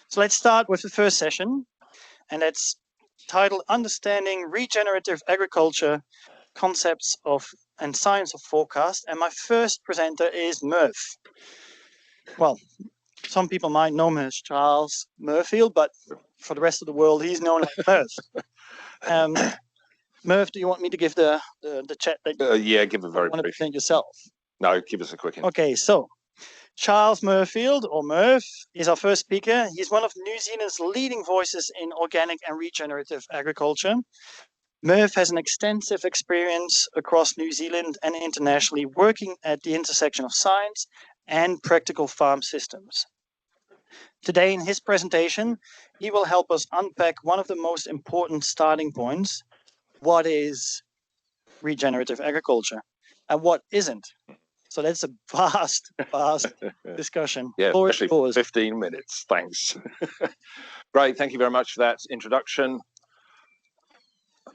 So let's start with the first session, and it's titled Understanding Regenerative Agriculture, Concepts of and Science of Forecast. And my first presenter is Murph. Well, some people might know him as Charles Murfield, but for the rest of the world, he's known as Murph. Murph, do you want me to give the chat? Yeah, give a very brief. Want to brief. present yourself? No, give us a quick intro. Okay, so Charles Murfield, or Murph, is our first speaker. He's one of New Zealand's leading voices in organic and regenerative agriculture. Murph has an extensive experience across New Zealand and internationally, working at the intersection of science and practical farm systems. Today, in his presentation, he will help us unpack one of the most important starting points. What is regenerative agriculture and what isn't? So that's a vast discussion. Yeah, especially 15 minutes. Thanks. Great. Thank you very much for that introduction,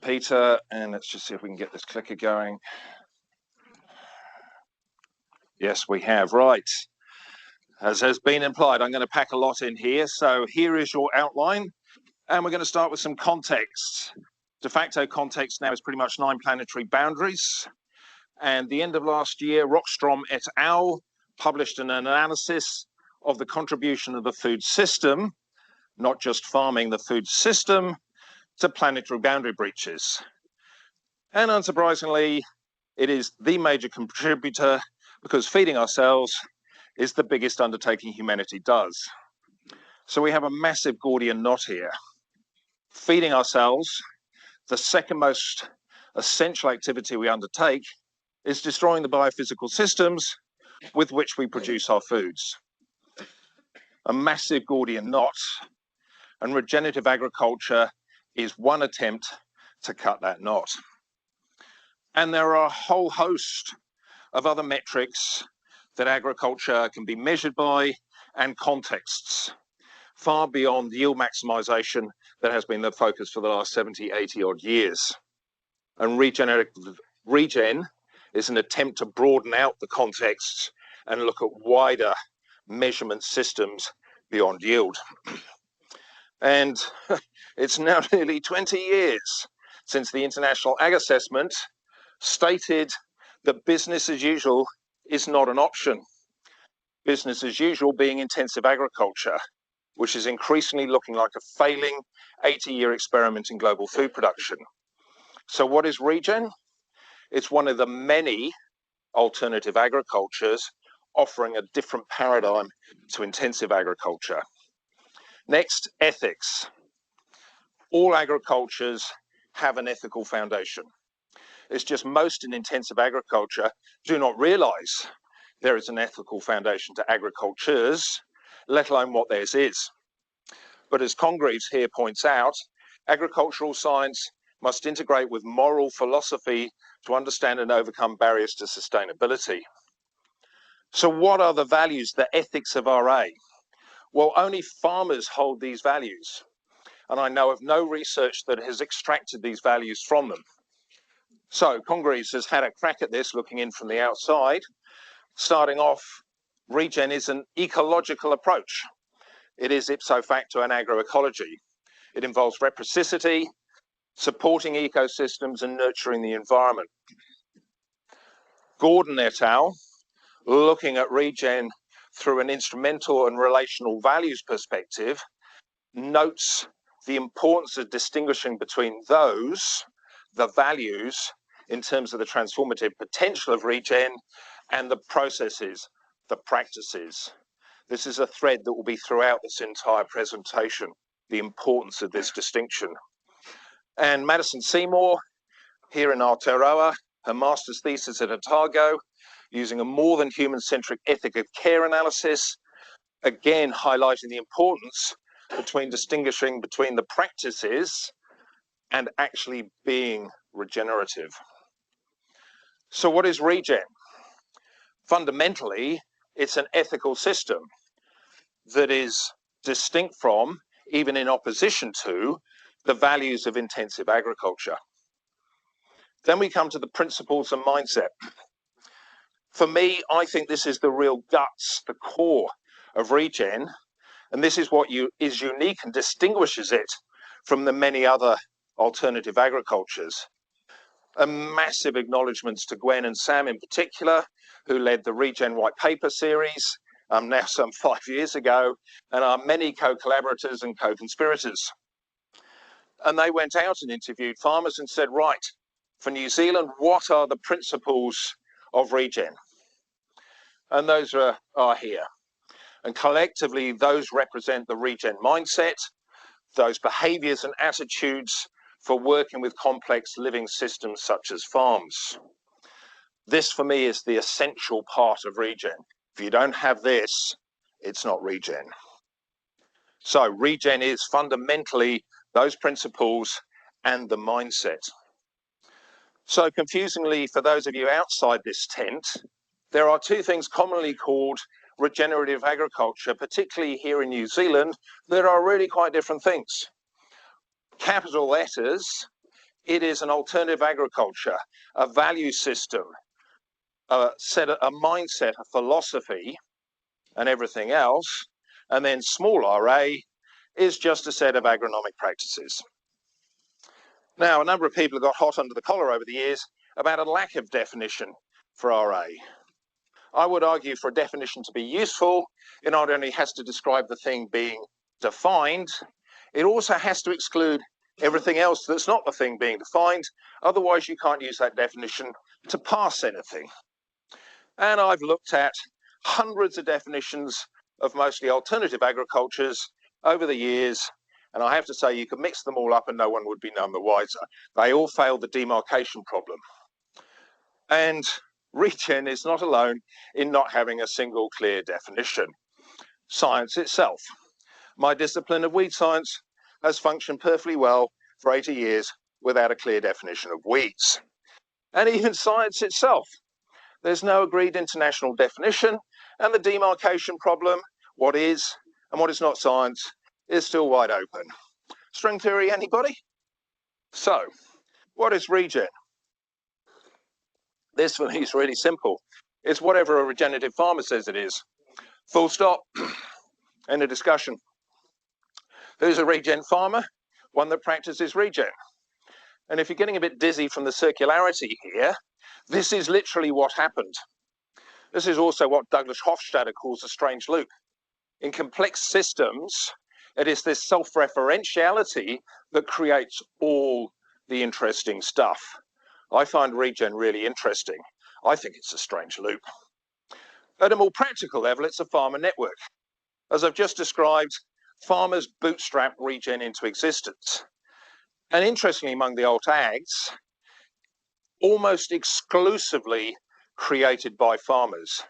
Peter. And let's just see if we can get this clicker going. Yes, we have. Right. As has been implied, I'm going to pack a lot in here. So here is your outline. And we're going to start with some context. De facto context now is pretty much 9 planetary boundaries. And the end of last year, Rockstrom et al. Published an analysis of the contribution of the food system, not just farming, the food system, to planetary boundary breaches. And unsurprisingly, it is the major contributor because feeding ourselves is the biggest undertaking humanity does. So we have a massive Gordian knot here. Feeding ourselves, the second most essential activity we undertake, is destroying the biophysical systems with which we produce our foods. A massive Gordian knot, and regenerative agriculture is one attempt to cut that knot. And there are a whole host of other metrics that agriculture can be measured by and contexts, far beyond yield maximization that has been the focus for the last 70, 80 odd years. And regen is an attempt to broaden out the context and look at wider measurement systems beyond yield. And it's now nearly 20 years since the International Ag Assessment stated that business as usual is not an option. Business as usual being intensive agriculture, which is increasingly looking like a failing 80-year experiment in global food production. So what is regen? It's one of the many alternative agricultures offering a different paradigm to intensive agriculture. Next, ethics. All agricultures have an ethical foundation. It's just most in intensive agriculture do not realize there is an ethical foundation to agricultures, let alone what theirs is. But as Congreve here points out, agricultural science must integrate with moral philosophy to understand and overcome barriers to sustainability. So what are the values, the ethics of RA? Well, only farmers hold these values. And I know of no research that has extracted these values from them. So Congreve has had a crack at this, looking in from the outside. Starting off, regen is an ecological approach. It is ipso facto an agroecology. It involves reciprocity, supporting ecosystems and nurturing the environment. Gordon et al., looking at regen through an instrumental and relational values perspective, notes the importance of distinguishing between those, the values, in terms of the transformative potential of regen, and the processes, the practices. This is a thread that will be throughout this entire presentation, the importance of this distinction. And Madison Seymour, here in Aotearoa, her master's thesis at Otago, using a more than human-centric ethic of care analysis, again highlighting the importance between distinguishing between the practices and actually being regenerative. So what is regen? Fundamentally, it's an ethical system that is distinct from, even in opposition to, the values of intensive agriculture. Then we come to the principles and mindset. For me, I think this is the real guts, the core of regen, And this is what is unique and distinguishes it from the many other alternative agricultures. A massive acknowledgements to Gwen and Sam in particular, who led the Regen White Paper series, now some 5 years ago, and our many co-collaborators and co-conspirators. And they went out and interviewed farmers and said, right, for New Zealand, what are the principles of regen? And those are here. And collectively, those represent the regen mindset, those behaviours and attitudes for working with complex living systems such as farms. This, for me, is the essential part of regen. If you don't have this, it's not regen. So regen is fundamentally those principles and the mindset. So confusingly, for those of you outside this tent, there are two things commonly called regenerative agriculture, particularly here in New Zealand, that are really quite different things. Capital letters, it is an alternative agriculture, a value system, a mindset, a philosophy, and everything else. And then small RA is just a set of agronomic practices. Now, a number of people have got hot under the collar over the years about a lack of definition for RA. I would argue for a definition to be useful, it not only has to describe the thing being defined, it also has to exclude everything else that's not the thing being defined. Otherwise, you can't use that definition to pass anything. And I've looked at hundreds of definitions of mostly alternative agricultures over the years, and I have to say you could mix them all up and no one would be none the wiser. They all fail the demarcation problem. And regen is not alone in not having a single clear definition. Science itself. My discipline of weed science has functioned perfectly well for 80 years without a clear definition of weeds. And even science itself, there's no agreed international definition, and the demarcation problem, what is and what is not science, is still wide open. String theory, anybody? So, what is regen? This for me is really simple. It's whatever a regenerative farmer says it is. Full stop. End of discussion. Who's a regen farmer? One that practices regen. And if you're getting a bit dizzy from the circularity here, this is literally what happened. This is also what Douglas Hofstadter calls a strange loop. In complex systems, it is this self-referentiality that creates all the interesting stuff. I find regen really interesting. I think it's a strange loop. At a more practical level, it's a farmer network. As I've just described, farmers bootstrap regen into existence. And interestingly, among the alt ags, almost exclusively created by farmers.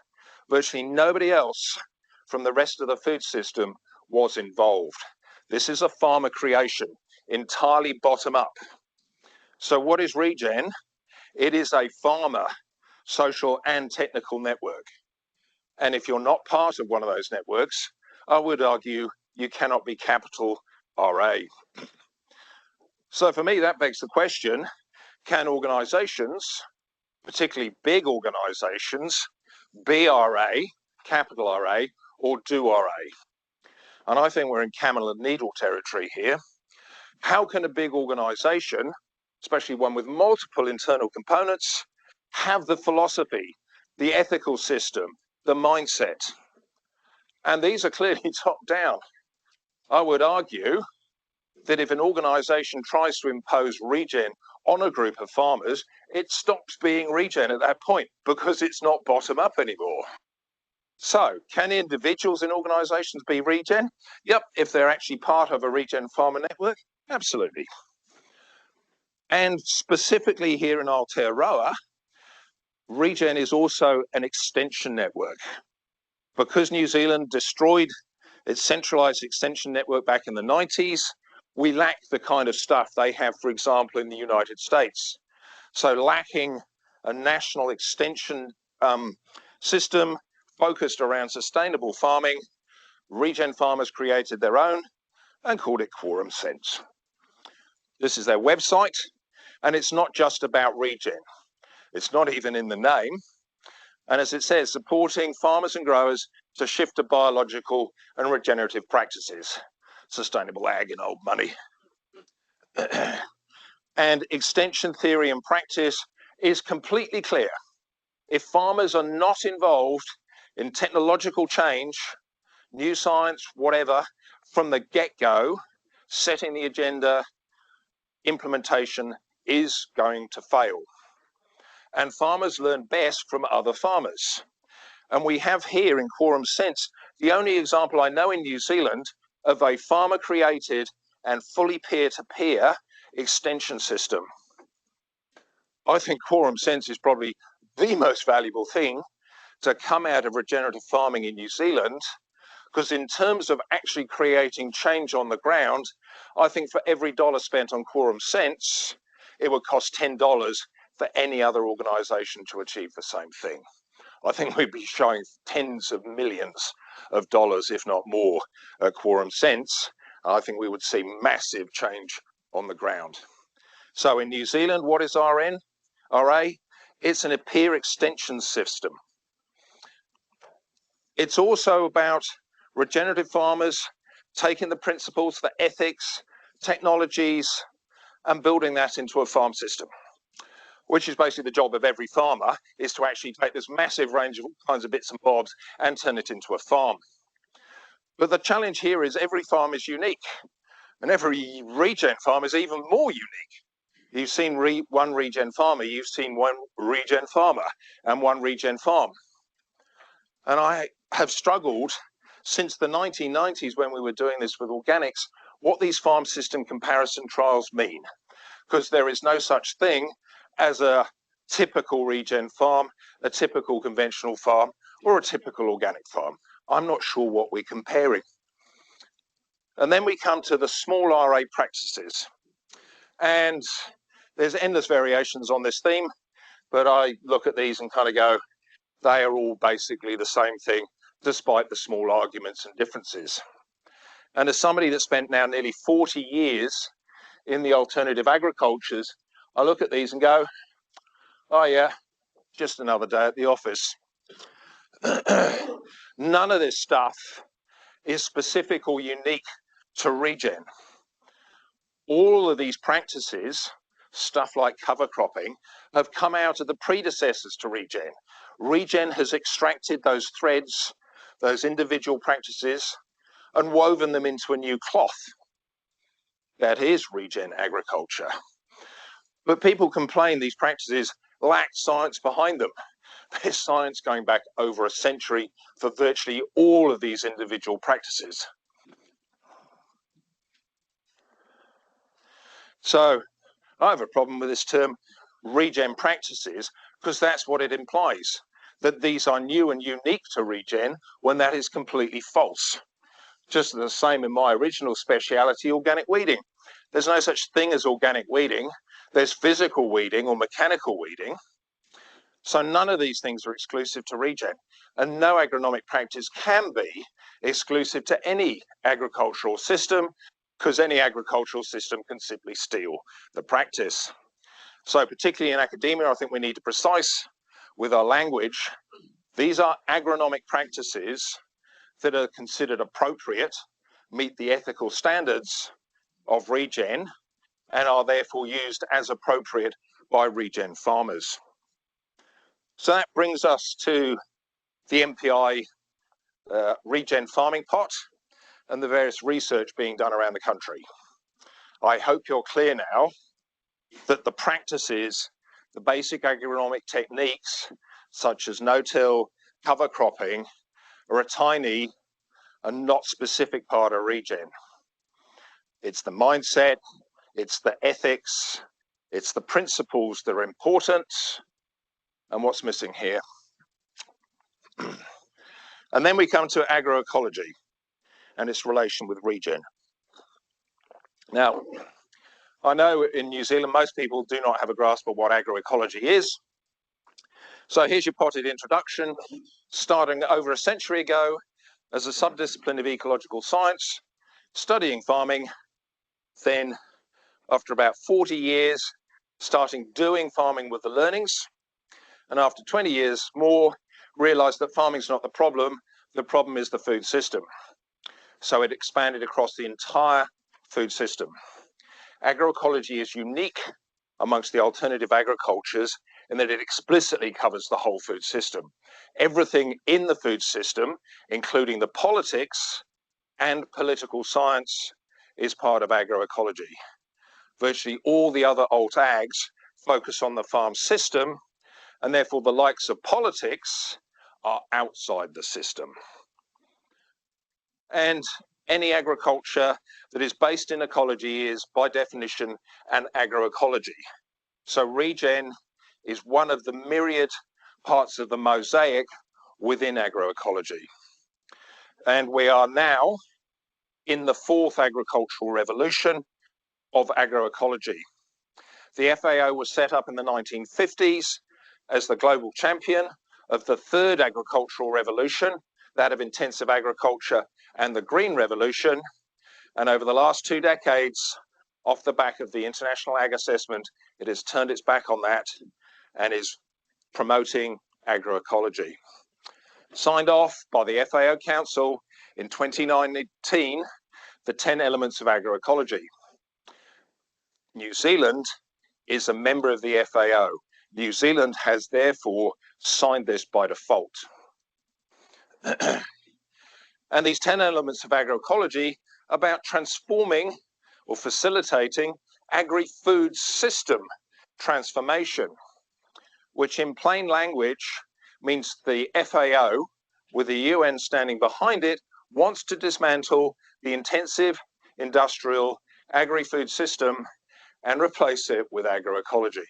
Virtually nobody else from the rest of the food system was involved. This is a farmer creation, entirely bottom up. So what is regen? It is a farmer social and technical network. And if you're not part of one of those networks, I would argue you cannot be capital RA. So for me, that begs the question, can organizations, particularly big organizations, be RA, capital RA, or do RA? And I think we're in camel and needle territory here. How can a big organization, especially one with multiple internal components, have the philosophy, the ethical system, the mindset? And these are clearly top down. I would argue that if an organization tries to impose regen on a group of farmers, it stops being regen at that point because it's not bottom up anymore. So can individuals in organizations be regen? Yep, if they're actually part of a regen farmer network, absolutely. And specifically here in Aotearoa, regen is also an extension network. Because New Zealand destroyed its centralized extension network back in the 90s, we lack the kind of stuff they have, for example, in the United States. So lacking a national extension system focused around sustainable farming, regen farmers created their own and called it Quorum Sense. This is their website, and it's not just about regen. It's not even in the name. And as it says, supporting farmers and growers to shift to biological and regenerative practices. Sustainable ag and old money. And extension theory and practice is completely clear. If farmers are not involved in technological change, new science, whatever, from the get-go, setting the agenda, implementation is going to fail. And farmers learn best from other farmers. And we have here in Quorum Sense the only example I know in New Zealand of a farmer-created and fully peer-to-peer extension system. I think Quorum Sense is probably the most valuable thing to come out of regenerative farming in New Zealand, because in terms of actually creating change on the ground, I think for every dollar spent on Quorum Sense, it would cost $10 for any other organisation to achieve the same thing. I think we'd be showing tens of millions of dollars, if not more, at Quorum Sense. I think we would see massive change on the ground. So in New Zealand, what is RA? It's an peer extension system. It's also about regenerative farmers taking the principles, the ethics, technologies, and building that into a farm system, which is basically the job of every farmer, is to actually take this massive range of all kinds of bits and bobs and turn it into a farm. But the challenge here is every farm is unique, and every regen farm is even more unique. You've seen one regen farmer, you've seen one regen farmer, and one regen farm. And I have struggled since the 1990s when we were doing this with organics, what these farm system comparison trials mean, because there is no such thing as a typical regen farm, a typical conventional farm, or a typical organic farm. I'm not sure what we're comparing. And then we come to the small RA practices. And there's endless variations on this theme, but I look at these and kind of go, they are all basically the same thing, despite the small arguments and differences. And as somebody that spent now nearly 40 years in the alternative agricultures, I look at these and go, oh yeah, just another day at the office. None of this stuff is specific or unique to regen. All of these practices, stuff like cover cropping, have come out of the predecessors to regen. Regen has extracted those threads, those individual practices, and woven them into a new cloth. That is regen agriculture. But people complain these practices lack science behind them. There's science going back over a century for virtually all of these individual practices. So I have a problem with this term regen practices, because that's what it implies, that these are new and unique to regen, when that is completely false. Just the same in my original speciality, organic weeding. There's no such thing as organic weeding. There's physical weeding or mechanical weeding. So none of these things are exclusive to regen, and no agronomic practice can be exclusive to any agricultural system, because any agricultural system can simply steal the practice. So particularly in academia, I think we need to be precise with our language. These are agronomic practices that are considered appropriate, meet the ethical standards of regen, and are therefore used as appropriate by regen farmers. So that brings us to the MPI regen farming pot and the various research being done around the country. I hope you're clear now that the practices, the basic agronomic techniques, such as no-till, cover cropping, are a tiny and not specific part of regen. It's the mindset, it's the ethics, it's the principles that are important, and what's missing here. And then we come to agroecology and its relation with regen. Now, I know in New Zealand most people do not have a grasp of what agroecology is. So here's your potted introduction, starting over a century ago as a subdiscipline of ecological science, studying farming, then after about 40 years, starting doing farming with the learnings, and after 20 years more, realized that farming's not the problem, The problem is the food system. So it expanded across the entire food system. Agroecology is unique amongst the alternative agricultures in that it explicitly covers the whole food system. Everything in the food system, including the politics and political science, is part of agroecology. Virtually all the other alt ags focus on the farm system, and therefore the likes of politics are outside the system. And any agriculture that is based in ecology is, by definition, an agroecology. So regen is one of the myriad parts of the mosaic within agroecology. And we are now in the fourth agricultural revolution of agroecology. The FAO was set up in the 1950s as the global champion of the third agricultural revolution, that of intensive agriculture and the green revolution. And over the last 2 decades, off the back of the International Ag Assessment, it has turned its back on that and is promoting agroecology. Signed off by the FAO Council in 2019, the 10 elements of agroecology. New Zealand is a member of the FAO. New Zealand has therefore signed this by default. And these 10 elements of agroecology are about transforming or facilitating agri-food system transformation, which in plain language means the FAO, with the UN standing behind it, wants to dismantle the intensive industrial agri-food system and replace it with agroecology.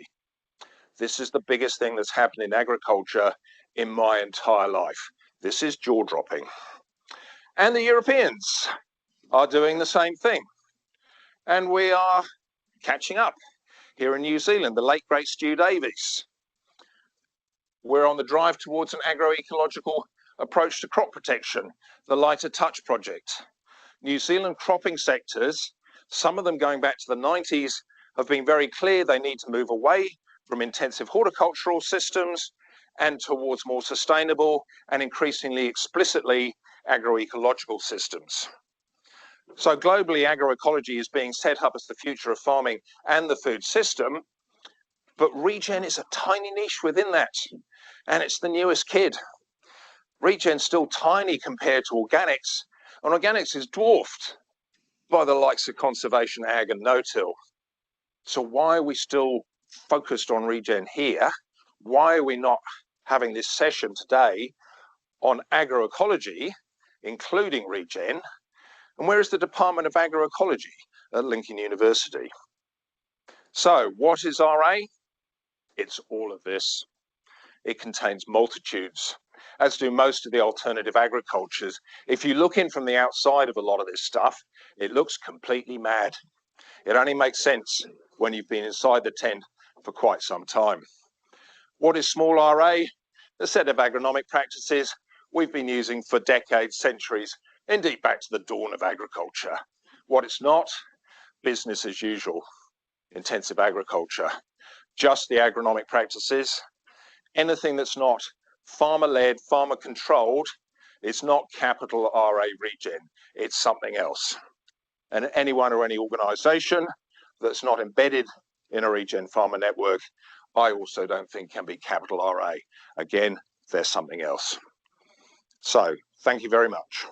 This is the biggest thing that's happened in agriculture in my entire life. This is jaw-dropping. And the Europeans are doing the same thing. And we are catching up. Here in New Zealand, the late great Stu Davies. We're on the drive towards an agroecological approach to crop protection, the Lighter Touch project. New Zealand cropping sectors, some of them going back to the 90s, have been very clear they need to move away from intensive horticultural systems and towards more sustainable and increasingly explicitly agroecological systems. So globally, agroecology is being set up as the future of farming and the food system, but regen is a tiny niche within that, and it's the newest kid. Regen's still tiny compared to organics, and organics is dwarfed by the likes of conservation ag and no-till. So why are we still focused on regen here? Why are we not having this session today on agroecology, including regen? And where is the Department of Agroecology at Lincoln University? So what is RA? It's all of this. It contains multitudes, as do most of the alternative agricultures. If you look in from the outside of a lot of this stuff, it looks completely mad. It only makes sense when you've been inside the tent for quite some time. What is small RA? A set of agronomic practices we've been using for decades, centuries, indeed back to the dawn of agriculture. What it's not, business as usual, intensive agriculture. Just the agronomic practices. Anything that's not farmer-led, farmer-controlled, it's not capital RA regen, it's something else. And anyone or any organisation that's not embedded in a regen farmer network, I also don't think can be capital RA. Again, there's something else. So, thank you very much.